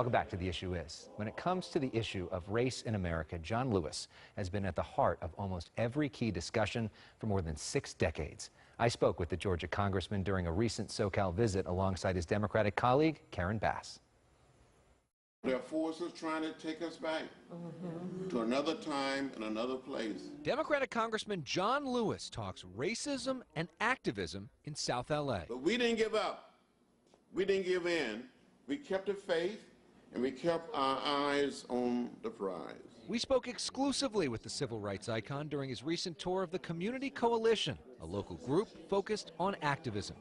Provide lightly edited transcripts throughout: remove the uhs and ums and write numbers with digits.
Welcome back to The Issue Is. When it comes to the issue of race in America, John Lewis has been at the heart of almost every key discussion for more than 6 decades. I spoke with the Georgia Congressman during a recent SoCal visit alongside his Democratic colleague, Karen Bass. There are forces trying to take us back to another time and another place. Democratic Congressman John Lewis talks racism and activism in South LA. But we didn't give up. We didn't give in. We kept the faith, and we kept our eyes on the prize. We spoke exclusively with the civil rights icon during his recent tour of the Community Coalition, a local group focused on activism.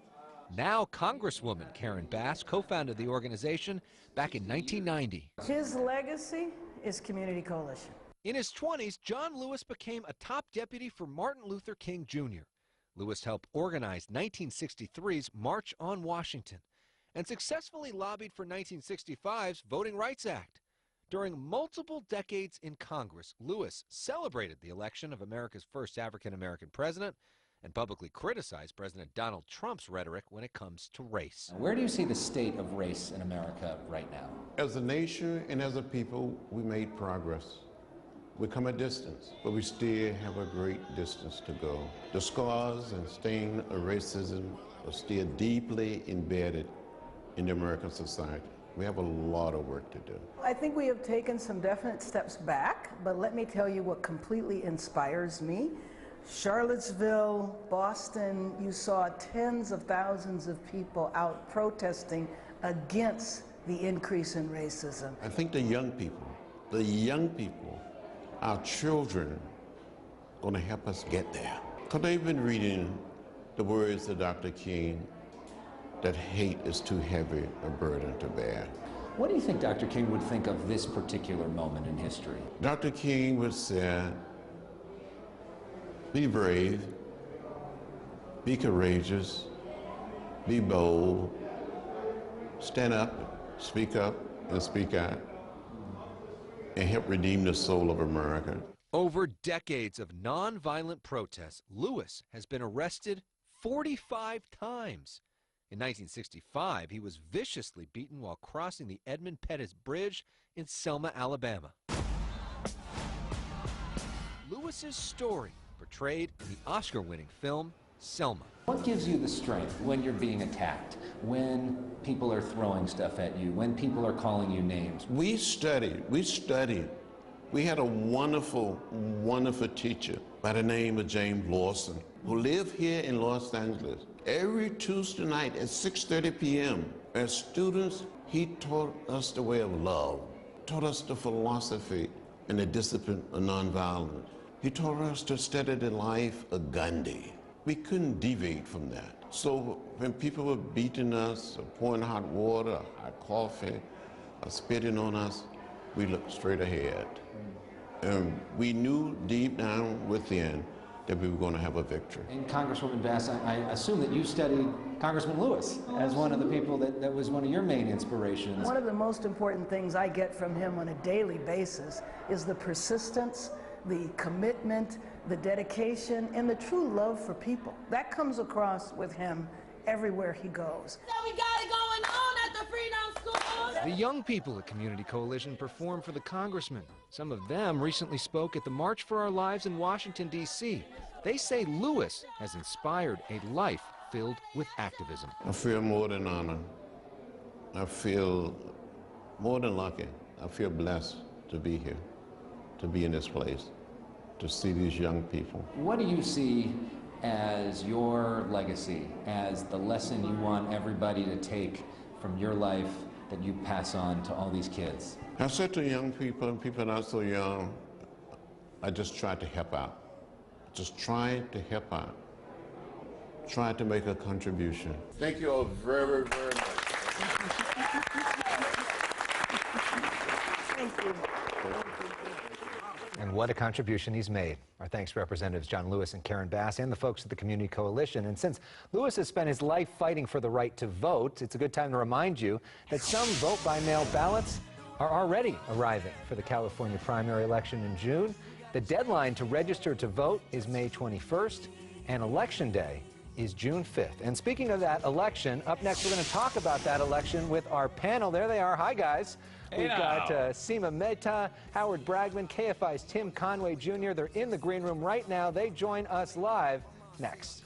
Now Congresswoman Karen Bass co-founded the organization back in 1990. His legacy is Community Coalition. In his 20s, John Lewis became a top deputy for Martin Luther King Jr. Lewis helped organize 1963's March on Washington and successfully lobbied for 1965's Voting Rights Act. During multiple decades in Congress, Lewis celebrated the election of America's first African-American president and publicly criticized President Donald Trump's rhetoric when it comes to race. Where do you see the state of race in America right now? As a nation and as a people, we made progress. We come a distance, but we still have a great distance to go. The scars and stain of racism are still deeply embedded in the American society. We have a lot of work to do. I think we have taken some definite steps back, but let me tell you what completely inspires me. Charlottesville, Boston, you saw tens of thousands of people out protesting against the increase in racism. I think the young people, our children, are going to help us get there. Because they've been reading the words of Dr. King, that hate is too heavy a burden to bear. What do you think Dr. King would think of this particular moment in history? Dr. King would say, be brave, be courageous, be bold, stand up, and speak out, and help redeem the soul of America. Over decades of nonviolent protests, Lewis has been arrested 45 times. In 1965, he was viciously beaten while crossing the Edmund Pettus Bridge in Selma, Alabama. Lewis's story portrayed in the Oscar-winning film Selma. What gives you the strength when you're being attacked, when people are throwing stuff at you, when people are calling you names? We studied. We had a wonderful, wonderful teacher by the name of James Lawson, who lived here in Los Angeles. Every Tuesday night at 6:30 p.m., as students, he taught us the way of love, taught us the philosophy and the discipline of nonviolence. He taught us to study the life of Gandhi. We couldn't deviate from that. So when people were beating us, or pouring hot water, or hot coffee, or spitting on us, we looked straight ahead. And we knew deep down within that we were going to have a victory. And Congresswoman Bass, I assume that you studied Congressman Lewis as one of the people that was one of your main inspirations. One of the most important things I get from him on a daily basis is the persistence, the commitment, the dedication, and the true love for people. That comes across with him everywhere he goes. So we got it going on at the Freedom School. The young people at Community Coalition performed for the congressman. Some of them recently spoke at the March for Our Lives in Washington, D.C. They say Lewis has inspired a life filled with activism. I feel more than honored. I feel more than lucky. I feel blessed to be here, to be in this place, to see these young people. What do you see as your legacy, as the lesson you want everybody to take from your life that you pass on to all these kids? I said to young people and people not so young, I just tried to help out. Just trying to help out. Trying to make a contribution. Thank you all very, very much. Thank you. And what a contribution he's made. Our thanks to Representatives John Lewis and Karen Bass and the folks at the Community Coalition. And since Lewis has spent his life fighting for the right to vote, it's a good time to remind you that some vote-by-mail ballots are already arriving for the California primary election in June. The deadline to register to vote is May 21st, and Election Day is June 5th. And speaking of that election, up next we're going to talk about that election with our panel. There they are. Hi, guys. We've got Seema Mehta, Howard Bragman, KFI's Tim Conway Jr. They're in the green room right now. They join us live next.